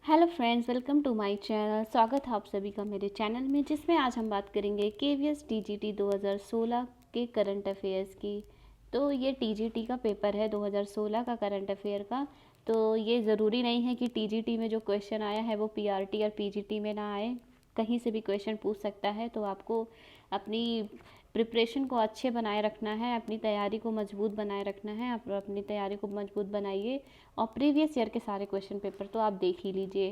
Hello friends, welcome to my channel. स्वागत है आप सभी का मेरे चैनल में, जिसमें आज हम बात करेंगे केवीएस टीजीटी 2016 के करंट अफेयर्स की। तो ये टीजीटी का पेपर है 2016 का करंट अफेयर का। तो ये ज़रूरी नहीं है कि टीजीटी में जो क्वेश्चन आया है वो पीआरटी और पीजीटी में ना आए, कहीं से भी क्वेश्चन पूछ सकता है। तो आपको अपनी प्रिपरेशन को अच्छे बनाए रखना है, अपनी तैयारी को मजबूत बनाए रखना है। आप अपनी तैयारी को मजबूत बनाइए और प्रीवियस ईयर के सारे क्वेश्चन पेपर तो आप देख ही लीजिए।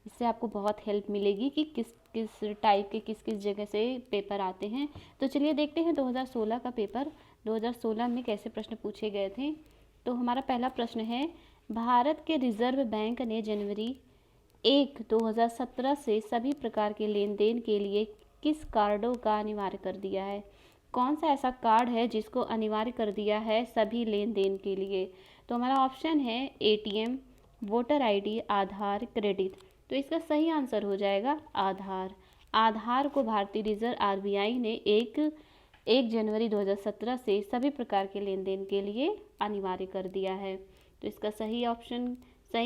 इससे आपको बहुत हेल्प मिलेगी कि किस किस टाइप के किस किस जगह से पेपर आते हैं। तो चलिए देखते हैं 2016 का पेपर 2016 में कैसे प्रश्न पूछे गए थे। तो हमारा पहला प्रश्न है, भारत के रिजर्व बैंक ने जनवरी 1, 2017 से सभी प्रकार के लेन देन के लिए किस कार्डों का अनिवार्य कर दिया है? कौन सा ऐसा कार्ड है जिसको अनिवार्य कर दिया है सभी लेन देन के लिए? तो हमारा ऑप्शन है एटीएम, वोटर आईडी, आधार, क्रेडिट। तो इसका सही आंसर हो जाएगा आधार। आधार को भारतीय रिजर्व आरबीआई ने 1 जनवरी 2017 से सभी प्रकार के लेन देन के लिए अनिवार्य कर दिया है। तो इसका सही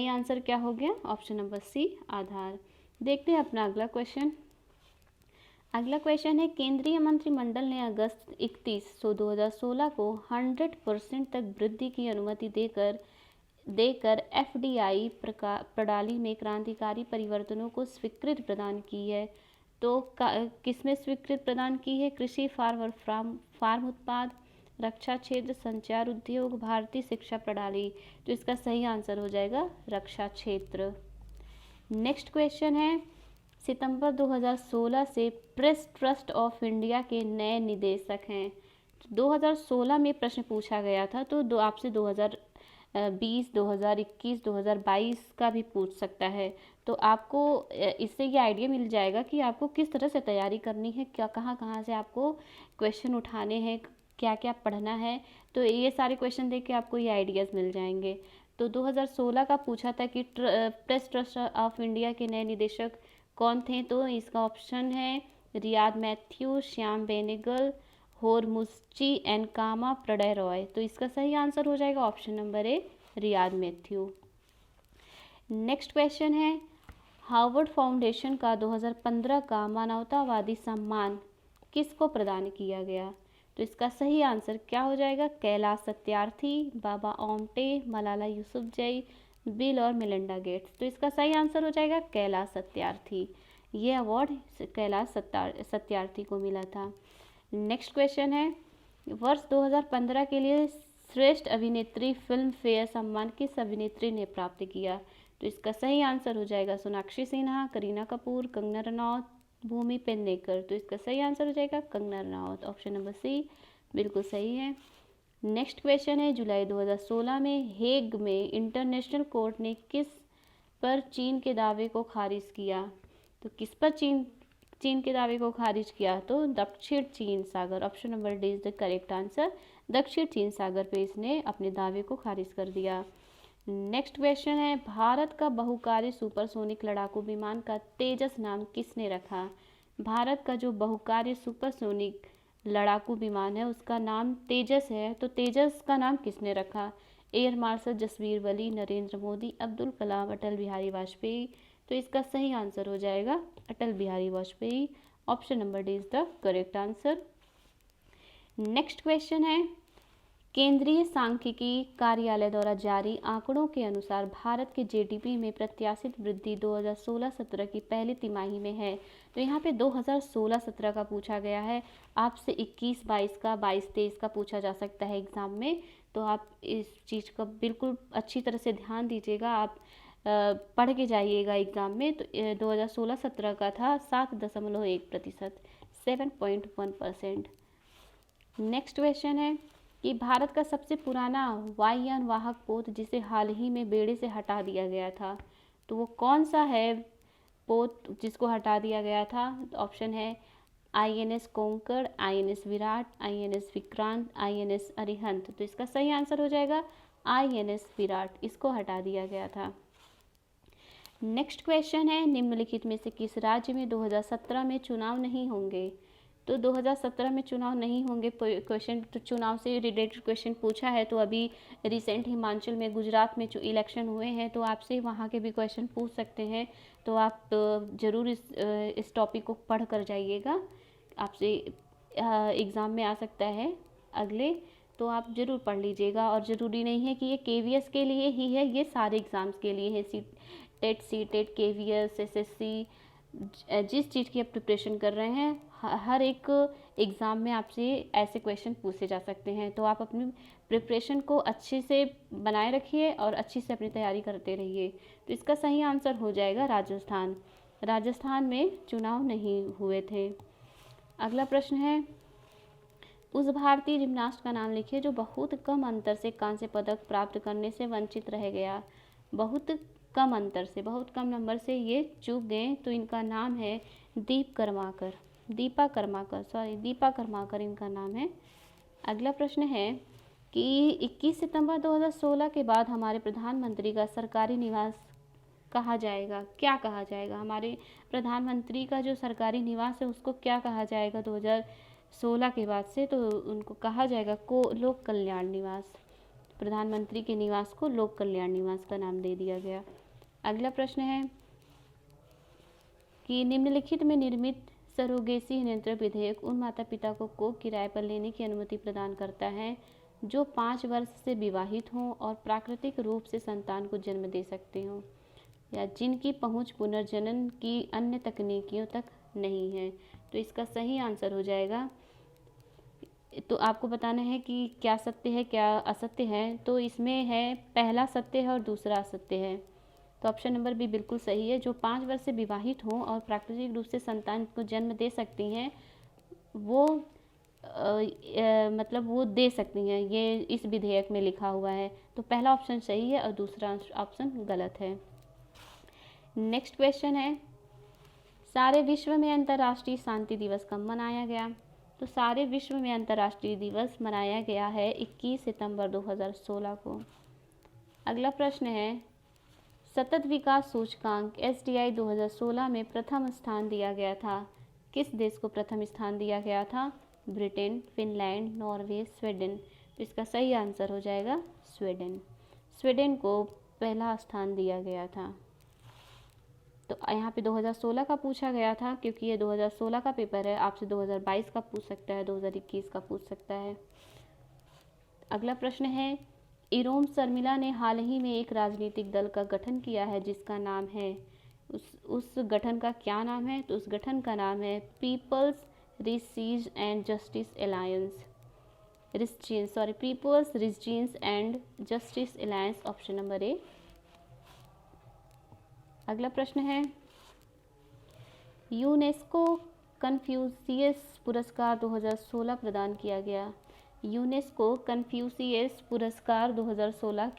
आंसर क्या हो गया? ऑप्शन नंबर सी, आधार। देखते हैं अपना अगला क्वेश्चन। अगला क्वेश्चन है, केंद्रीय मंत्रिमंडल ने अगस्त 31, 2016 को 100% तक वृद्धि की अनुमति देकर एफडीआई प्रणाली में क्रांतिकारी परिवर्तनों को स्वीकृति प्रदान की है। तो किसमें स्वीकृति प्रदान की है? कृषि, फार्म उत्पाद, रक्षा क्षेत्र, संचार उद्योग, भारतीय शिक्षा प्रणाली। तो इसका सही आंसर हो जाएगा रक्षा क्षेत्र। नेक्स्ट क्वेश्चन है, सितंबर 2016 से प्रेस ट्रस्ट ऑफ इंडिया के नए निदेशक हैं। 2016 में प्रश्न पूछा गया था, तो आपसे 2020, 2021, 2022 का भी पूछ सकता है। तो आपको इससे ये आइडिया मिल जाएगा कि आपको किस तरह से तैयारी करनी है, क्या कहाँ कहाँ से आपको क्वेश्चन उठाने हैं, क्या क्या पढ़ना है। तो ये सारे क्वेश्चन देख के आपको ये आइडियाज़ मिल जाएंगे। तो 2016 का पूछा था कि प्रेस ट्रस्ट ऑफ इंडिया के नए निदेशक कौन थे? तो इसका ऑप्शन है रियाद मैथ्यू, श्याम बेनेगल, होरमुसजी एंड कामा प्रणय रॉय। तो इसका सही आंसर हो जाएगा option number A, Riyad Mathew. Next question है, हार्वर्ड फाउंडेशन का 2015 का मानवतावादी सम्मान किसको प्रदान किया गया? तो इसका सही आंसर क्या हो जाएगा? कैलाश सत्यार्थी, बाबा ओमटे, मलाला यूसुफजई, बिल और मेलिंडा गेट्स। तो इसका सही आंसर हो जाएगा कैलाश सत्यार्थी। ये अवार्ड कैलाश सत्यार्थी को मिला था। नेक्स्ट क्वेश्चन है, वर्ष 2015 के लिए श्रेष्ठ अभिनेत्री फिल्म फेयर सम्मान किस अभिनेत्री ने प्राप्त किया? तो इसका सही आंसर हो जाएगा सोनाक्षी सिन्हा, करीना कपूर, कंगना रनौत, भूमि पेडनेकर। तो इसका सही आंसर हो जाएगा Kangana Ranaut. Option number C बिल्कुल सही है। नेक्स्ट क्वेश्चन है, जुलाई 2016 में हेग में इंटरनेशनल कोर्ट ने किस पर चीन के दावे को खारिज किया? तो किस पर चीन के दावे को खारिज किया? तो दक्षिण चीन सागर। Option number D is the correct answer. दक्षिण चीन सागर पे इसने अपने दावे को खारिज कर दिया। नेक्स्ट क्वेश्चन है, भारत का बहुकार्य सुपरसोनिक लड़ाकू विमान का तेजस नाम किसने रखा? भारत का जो बहुकार्य सुपरसोनिक लड़ाकू विमान है उसका नाम तेजस है। तो तेजस का नाम किसने रखा? Air marshal Jasvir Wali, Narendra Modi, Abdul Kalam, Atal Bihari Vajpayee. तो इसका सही आंसर हो जाएगा Atal Bihari Vajpayee. Option number D is the correct answer. Next question है, केंद्रीय सांख्यिकी कार्यालय द्वारा जारी आंकड़ों के अनुसार भारत के जीडीपी में प्रत्याशित वृद्धि 2016-17 की पहली तिमाही में है। तो यहाँ पे 2016-17 का पूछा गया है, आपसे 21-22 का, 22-23 का पूछा जा सकता है एग्ज़ाम में। तो आप इस चीज़ का बिल्कुल अच्छी तरह से ध्यान दीजिएगा, आप पढ़ के जाइएगा एग्ज़ाम में। तो 2016-17 का था 7.1%, 7.1%। नेक्स्ट क्वेश्चन है कि भारत का सबसे पुराना वायुयान वाहक पोत जिसे हाल ही में बेड़े से हटा दिया गया था, तो वो कौन सा है पोत जिसको हटा दिया गया था? ऑप्शन है INS Konkan, INS Virat, INS Vikrant, INS Arihant. तो इसका सही आंसर हो जाएगा आईएनएस विराट, इसको हटा दिया गया था। नेक्स्ट क्वेश्चन है, निम्नलिखित में से किस राज्य में 2017 में चुनाव नहीं होंगे? तो 2017 में चुनाव नहीं होंगे क्वेश्चन, तो चुनाव से रिलेटेड क्वेश्चन पूछा है। तो अभी रिसेंट हिमाचल में, गुजरात में जो इलेक्शन हुए हैं, तो आपसे वहाँ के भी क्वेश्चन पूछ सकते हैं। तो आप ज़रूर इस टॉपिक को पढ़ कर जाइएगा, आपसे एग्ज़ाम में आ सकता है अगले, तो आप ज़रूर पढ़ लीजिएगा। और ज़रूरी नहीं है कि ये KVS के लिए ही है, ये सारे एग्ज़ाम्स के लिए है। टेट, CTET, KVS, SSC, जिस चीज़ की आप प्रिपरेशन कर रहे हैं, हर एक एग्ज़ाम में आपसे ऐसे क्वेश्चन पूछे जा सकते हैं। तो आप अपनी प्रिपरेशन को अच्छे से बनाए रखिए और अच्छी से अपनी तैयारी करते रहिए। तो इसका सही आंसर हो जाएगा राजस्थान। राजस्थान में चुनाव नहीं हुए थे। अगला प्रश्न है, उस भारतीय जिम्नास्ट का नाम लिखिए जो बहुत कम अंतर से कांस्य पदक प्राप्त करने से वंचित रह गया। बहुत कम अंतर से, बहुत कम नंबर से ये चूक गए, तो इनका नाम है दीपा कर्माकर इनका नाम है। अगला प्रश्न है कि 21 सितंबर 2016 के बाद हमारे प्रधानमंत्री का सरकारी निवास कहा जाएगा, क्या कहा जाएगा? हमारे प्रधानमंत्री का जो सरकारी निवास है उसको क्या कहा जाएगा 2016 के बाद से? तो उनको कहा जाएगा लोक कल्याण निवास। प्रधानमंत्री के निवास को लोक कल्याण निवास का नाम दे दिया गया। अगला प्रश्न है कि निम्नलिखित में निर्मित सरोगेसी नियंत्रण विधेयक उन माता पिता को किराए पर लेने की अनुमति प्रदान करता है जो 5 वर्ष से विवाहित हों और प्राकृतिक रूप से संतान को जन्म दे सकते हों, या जिनकी पहुंच पुनर्जनन की अन्य तकनीकियों तक नहीं है। तो इसका सही आंसर हो जाएगा, तो आपको बताना है कि क्या सत्य है क्या असत्य है। तो इसमें है पहला सत्य है और दूसरा असत्य है। तो ऑप्शन नंबर बी बिल्कुल सही है। जो 5 वर्ष से विवाहित हों और प्राकृतिक रूप से संतान को जन्म दे सकती हैं, वो मतलब वो दे सकती हैं, ये इस विधेयक में लिखा हुआ है। तो पहला ऑप्शन सही है और दूसरा ऑप्शन गलत है। नेक्स्ट क्वेश्चन है, सारे विश्व में अंतर्राष्ट्रीय शांति दिवस कब मनाया गया? तो सारे विश्व में अंतर्राष्ट्रीय दिवस मनाया गया है 21 सितंबर 2016 को। अगला प्रश्न है, सतत विकास सूचकांक SDI 2016 में प्रथम स्थान दिया गया था। किस देश को प्रथम स्थान दिया गया था? Britain, Finland, Norway, Sweden. तो इसका सही आंसर हो जाएगा स्वीडन। स्वीडन को पहला स्थान दिया गया था। तो यहाँ पे 2016 का पूछा गया था, क्योंकि ये 2016 का पेपर है। आपसे 2022 का पूछ सकता है, 2021 का पूछ सकता है। अगला प्रश्न है, इरोम शर्मिला ने हाल ही में एक राजनीतिक दल का गठन किया है जिसका नाम है, उस गठन का क्या नाम है? तो उस गठन का नाम है people's regions and justice alliance. People's regions and justice alliance, option number A. अगला प्रश्न है, यूनेस्को कन्फ्यूशियस पुरस्कार 2016 प्रदान किया गया। यूनेस्को कन्फ्यूशियस पुरस्कार 2016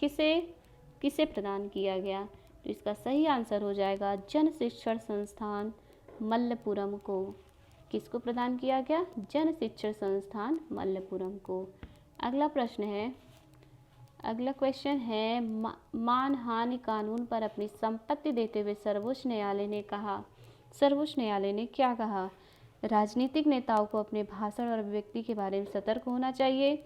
किसे प्रदान किया गया? तो इसका सही आंसर हो जाएगा जन शिक्षण संस्थान मल्लपुरम को। किसको प्रदान किया गया? जन शिक्षण संस्थान मल्लपुरम को। अगला क्वेश्चन है, मानहानि कानून पर अपनी संपत्ति देते हुए सर्वोच्च न्यायालय ने क्या कहा? राजनीतिक नेताओं को अपने भाषण और अभिव्यक्ति के बारे में सतर्क होना चाहिए।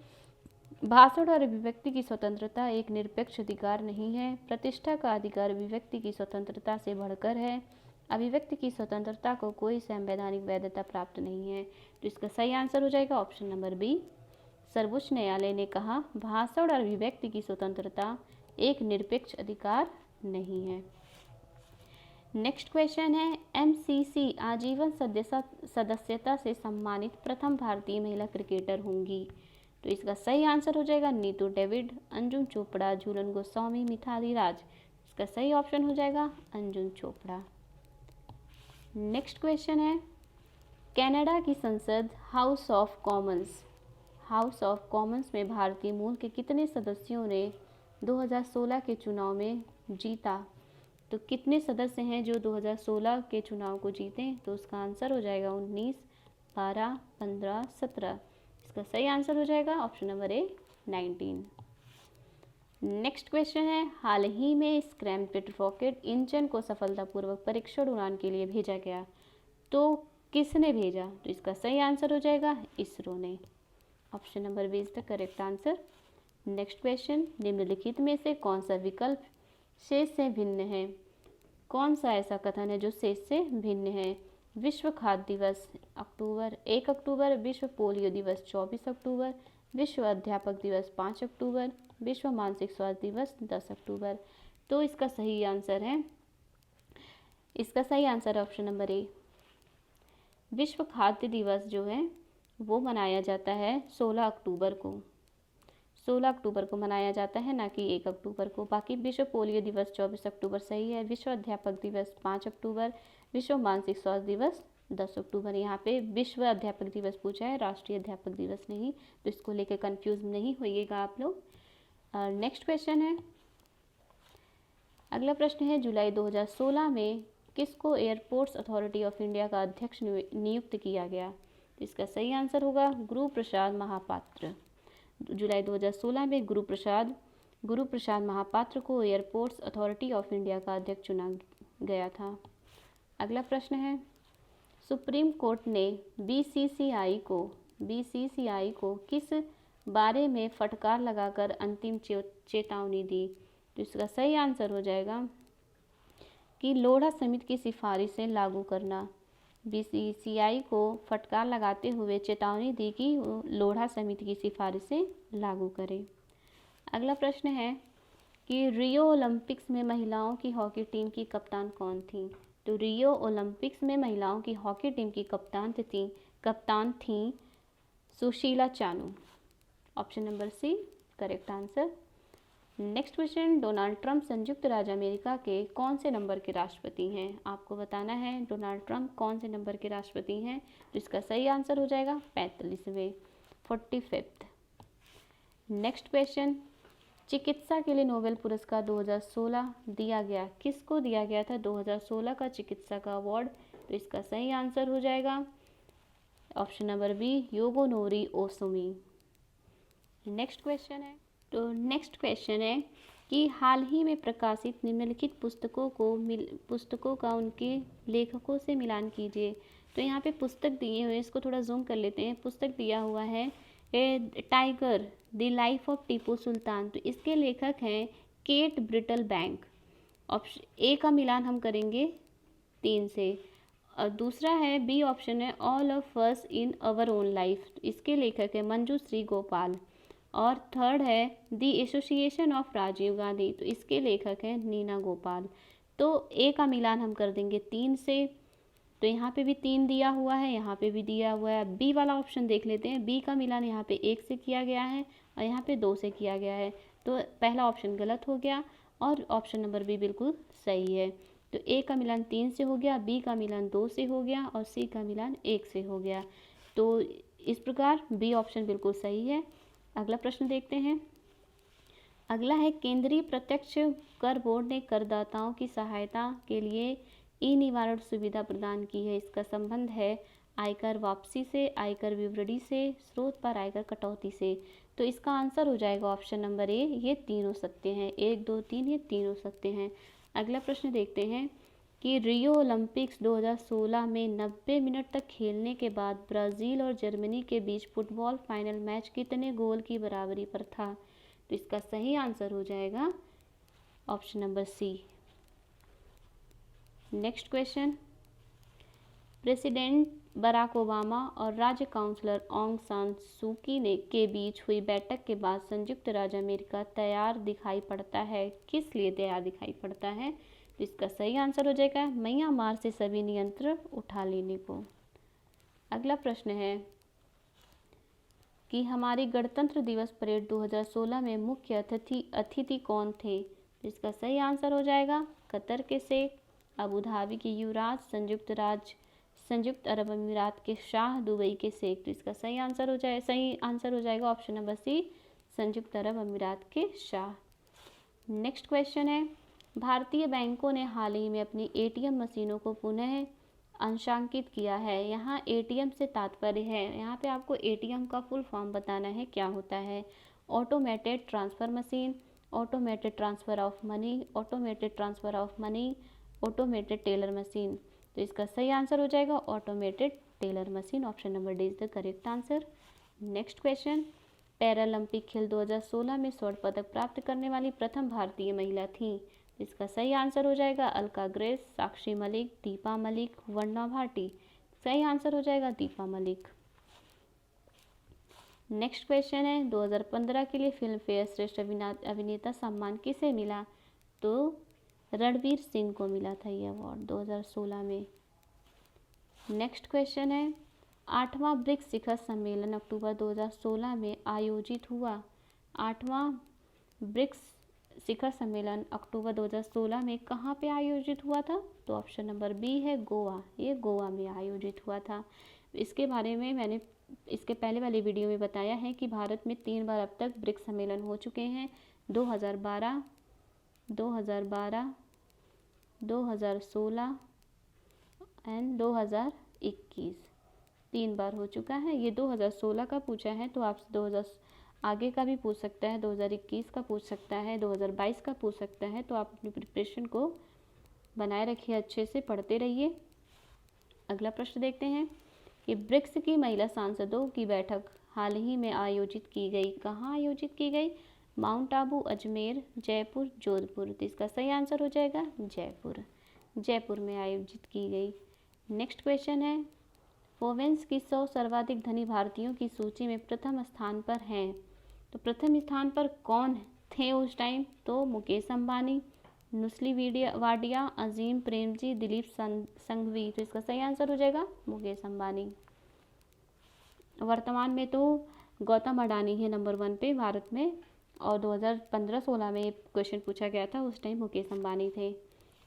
भाषण और अभिव्यक्ति की स्वतंत्रता एक निरपेक्ष अधिकार नहीं है। प्रतिष्ठा का अधिकार अभिव्यक्ति की स्वतंत्रता से बढ़कर है। अभिव्यक्ति की स्वतंत्रता को कोई संवैधानिक वैधता प्राप्त नहीं है। तो इसका सही आंसर हो जाएगा ऑप्शन नंबर बी। सर्वोच्च न्यायालय ने कहा भाषण और अभिव्यक्ति की स्वतंत्रता एक निरपेक्ष अधिकार नहीं है। नेक्स्ट क्वेश्चन है, MCC आजीवन सदस्यता से सम्मानित प्रथम भारतीय महिला क्रिकेटर होंगी। तो इसका सही आंसर हो जाएगा नीतू डेविड, अंजुम चोपड़ा, झूलन गोस्वामी, मिथाली राज। इसका सही ऑप्शन हो जाएगा अंजुम चोपड़ा। नेक्स्ट क्वेश्चन है, कनाडा की संसद हाउस ऑफ कॉमन्स में भारतीय मूल के कितने सदस्यों ने 2016 के चुनाव में जीता? तो कितने सदस्य हैं जो 2016 के चुनाव को जीते? तो उसका आंसर हो जाएगा 19, 12, 15, 17। इसका सही आंसर हो जाएगा ऑप्शन नंबर ए 19। नेक्स्ट क्वेश्चन है, हाल ही में स्क्रैम्जेट रॉकेट इंजन को सफलतापूर्वक परीक्षण उड़ान के लिए भेजा गया, तो किसने भेजा? तो इसका सही आंसर हो जाएगा इसरो ने। Option number B is the correct answer. Next question, निम्नलिखित में से कौन सा विकल्प शेष से भिन्न है? कौन सा ऐसा कथन है जो शेष से भिन्न है? विश्व खाद्य दिवस 1 अक्टूबर, विश्व पोलियो दिवस 24 अक्टूबर, विश्व अध्यापक दिवस 5 अक्टूबर, विश्व मानसिक स्वास्थ्य दिवस 10 अक्टूबर। तो इसका सही आंसर है ऑप्शन नंबर ए। विश्व खाद्य दिवस जो है वो मनाया जाता है 16 अक्टूबर को। 16 अक्टूबर को मनाया जाता है, ना कि 1 अक्टूबर को। बाकी विश्व पोलियो दिवस 24 अक्टूबर सही है। विश्व अध्यापक दिवस 5 अक्टूबर, विश्व मानसिक स्वास्थ्य दिवस 10 अक्टूबर। यहाँ पे विश्व अध्यापक दिवस पूछा है, राष्ट्रीय अध्यापक दिवस नहीं, तो इसको लेकर कंफ्यूज नहीं होइएगा आप लोग। नेक्स्ट क्वेश्चन है, अगला प्रश्न है, जुलाई 2016 में किसको एयरपोर्ट्स अथॉरिटी ऑफ इंडिया का अध्यक्ष नियुक्त किया गया? इसका सही आंसर होगा गुरु प्रसाद महापात्र। जुलाई 2016 में गुरु प्रसाद महापात्र को एयरपोर्ट्स अथॉरिटी ऑफ इंडिया का अध्यक्ष चुना गया था। अगला प्रश्न है, सुप्रीम कोर्ट ने बीसीसीआई को किस बारे में फटकार लगाकर अंतिम चेतावनी दी? तो इसका सही आंसर हो जाएगा कि लोढ़ा समिति की सिफारिशें लागू करना। बीसीसीआई को फटकार लगाते हुए चेतावनी दी कि वो लोढ़ा समिति की सिफारिशें लागू करे। अगला प्रश्न है कि रियो ओलंपिक्स में महिलाओं की हॉकी टीम की कप्तान कौन थी? तो रियो ओलंपिक्स में महिलाओं की हॉकी टीम की कप्तान थी Sushila Chanu. Option number C correct answer. Next question, Donald Trump संयुक्त राज्य अमेरिका के कौन से नंबर के राष्ट्रपति हैं? आपको बताना है डोनाल्ड ट्रंप कौन से नंबर के राष्ट्रपति हैं। तो इसका सही आंसर हो जाएगा 45वें, 45th। नेक्स्ट क्वेश्चन, चिकित्सा के लिए नोबेल पुरस्कार 2016 दिया गया, किसको दिया गया था 2016 का चिकित्सा का अवार्ड? तो इसका सही आंसर हो जाएगा option number B, Yoshinori Ohsumi. Next question है कि हाल ही में प्रकाशित निम्नलिखित पुस्तकों का उनके लेखकों से मिलान कीजिए। तो यहाँ पे पुस्तक दिए हुए, इसको थोड़ा जूम कर लेते हैं। पुस्तक दिया हुआ है tiger the life of Tipu Sultan, तो इसके लेखक हैं Kate Brittlebank. Option A का मिलान हम करेंगे 3 से। और दूसरा है बी ऑप्शन है all of us in our own life, इसके लेखक है मंजू श्री गोपाल। और थर्ड है the association of Rajiv Gandhi, तो इसके लेखक हैं नीना गोपाल। तो ए का मिलान हम कर देंगे 3 से। तो यहाँ पे भी 3 दिया हुआ है, यहाँ पे भी दिया हुआ है। बी वाला ऑप्शन देख लेते हैं। बी का मिलान यहाँ पे 1 से किया गया है और यहाँ पे 2 से किया गया है, तो पहला ऑप्शन गलत हो गया और ऑप्शन नंबर बी बिल्कुल सही है। तो ए का मिलान 3 से हो गया, बी का मिलान 2 से हो गया और सी का मिलान 1 से हो गया। तो इस प्रकार बी ऑप्शन बिल्कुल सही है। अगला प्रश्न देखते हैं। अगला है, केंद्रीय प्रत्यक्ष कर बोर्ड ने करदाताओं की सहायता के लिए ई निवारण सुविधा प्रदान की है। इसका संबंध है आयकर वापसी से, आयकर विवरणी से, स्रोत पर आयकर कटौती से। तो इसका आंसर हो जाएगा ऑप्शन नंबर ए, ये तीनों सत्य हैं। 1, 2, 3 ये तीनों सत्य हैं। अगला प्रश्न देखते हैं कि रियो ओलंपिक्स 2016 में 90 मिनट तक खेलने के बाद ब्राज़ील और जर्मनी के बीच फुटबॉल फाइनल मैच कितने गोल की बराबरी पर था? तो इसका सही आंसर हो जाएगा option number C. Next question, president Barack Obama और राज्य काउंसलर ऑंग सान सूकी के बीच हुई बैठक के बाद संयुक्त राज्य अमेरिका तैयार दिखाई पड़ता है, किस लिए तैयार दिखाई पड़ता है? तो इसका सही आंसर हो जाएगा म्यांमार से सभी नियंत्रण उठा लेने को। अगला प्रश्न है कि हमारी गणतंत्र दिवस परेड 2016 में मुख्य अतिथि कौन थे? तो इसका सही आंसर हो जाएगा कतर के शेख, अबू धाबी के युवराज, संयुक्त अरब अमीरात के शाह, दुबई के शेख। तो इसका सही आंसर हो जाएगा ऑप्शन नंबर सी, संयुक्त अरब अमीरात के शाह। नेक्स्ट क्वेश्चन है, भारतीय बैंकों ने हाल ही में अपनी एटीएम मशीनों को पुनः अंशांकित किया है। यहाँ एटीएम से तात्पर्य है, यहाँ पे आपको एटीएम का फुल फॉर्म बताना है क्या होता है। Automated transfer machine, automated transfer of money, automated transfer of money, automated teller machine. तो इसका सही आंसर हो जाएगा automated teller machine. Option number D is the correct answer. Next question, Paralympic खेल 2016 में स्वर्ण पदक प्राप्त करने वाली प्रथम भारतीय महिला थी। इसका सही आंसर हो जाएगा अलका ग्रेस, साक्षी मलिक, दीपा मलिक, वर्णा भाटी। सही आंसर हो जाएगा दीपा मलिक। नेक्स्ट क्वेश्चन है, 2015 के लिए फिल्म फेयर श्रेष्ठ अभिनेता सम्मान किसे मिला? तो रणवीर सिंह को मिला था ये अवार्ड 2016 में। नेक्स्ट क्वेश्चन है, 8वां ब्रिक्स शिखर सम्मेलन अक्टूबर 2016 में आयोजित हुआ। 8वां ब्रिक्स शिखर सम्मेलन अक्टूबर 2016 में कहाँ पे आयोजित हुआ था? तो ऑप्शन नंबर बी है गोवा। ये गोवा में आयोजित हुआ था। इसके बारे में मैंने इसके पहले वाली वीडियो में बताया है कि भारत में 3 बार अब तक ब्रिक्स सम्मेलन हो चुके हैं, 2012, 2016 एंड 2021। 3 बार हो चुका है। ये 2016 का पूछा है तो आपसे 2000 आगे का भी पूछ सकता है, 2021 का पूछ सकता है, 2022 का पूछ सकता है। तो आप अपनी प्रिपरेशन को बनाए रखिए, अच्छे से पढ़ते रहिए। अगला प्रश्न देखते हैं कि ब्रिक्स की महिला सांसदों की बैठक हाल ही में आयोजित की गई। कहाँ आयोजित की गई? माउंट आबू, अजमेर, जयपुर, जोधपुर। तो इसका सही आंसर हो जाएगा जयपुर। जयपुर में आयोजित की गई। नेक्स्ट क्वेश्चन है, फोर्ब्स की 100 सर्वाधिक धनी भारतीयों की सूची में प्रथम स्थान पर हैं। तो प्रथम स्थान पर कौन थे उस टाइम? तो मुकेश अंबानी, नुस्ली वाडिया, अजीम प्रेमजी, दिलीप संघवी। तो इसका सही आंसर हो जाएगा मुकेश अंबानी। वर्तमान में तो गौतम अडानी है नंबर 1 पे भारत में, और 2015-16 में ये क्वेश्चन पूछा गया था, उस टाइम मुकेश अंबानी थे।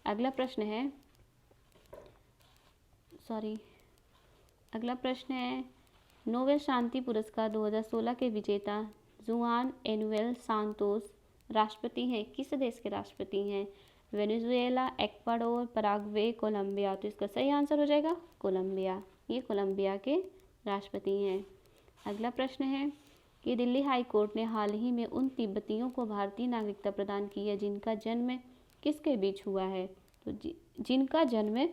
अगला प्रश्न है नोबेल शांति पुरस्कार 2016 के विजेता जुआन एनुएल सांतोस राष्ट्रपति हैं। किस देश के राष्ट्रपति हैं? Venezuela, Ecuador, Paraguay, Colombia. तो इसका सही आंसर हो जाएगा कोलंबिया। ये कोलंबिया के राष्ट्रपति हैं। अगला प्रश्न है कि दिल्ली हाई कोर्ट ने हाल ही में उन तिब्बतियों को भारतीय नागरिकता प्रदान की है जिनका जन्म किसके बीच हुआ है? तो जिनका जन्म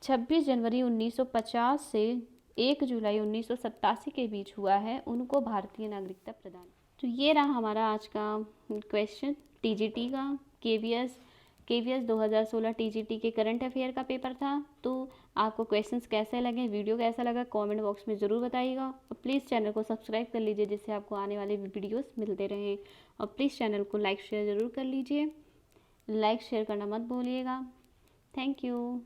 26 जनवरी 1950 से 1 जुलाई 1987 के बीच हुआ है, उनको भारतीय नागरिकता प्रदान। तो ये रहा हमारा आज का क्वेश्चन टीजीटी का। केवीएस 2016 टीजीटी के करंट अफेयर का पेपर था। तो आपको क्वेश्चंस कैसे लगे, वीडियो कैसा लगा, कमेंट बॉक्स में ज़रूर बताइएगा। और प्लीज़ चैनल को सब्सक्राइब कर लीजिए जिससे आपको आने वाले वीडियोस मिलते रहें। और प्लीज़ चैनल को लाइक शेयर ज़रूर कर लीजिए। लाइक शेयर करना मत भूलिएगा। Thank you.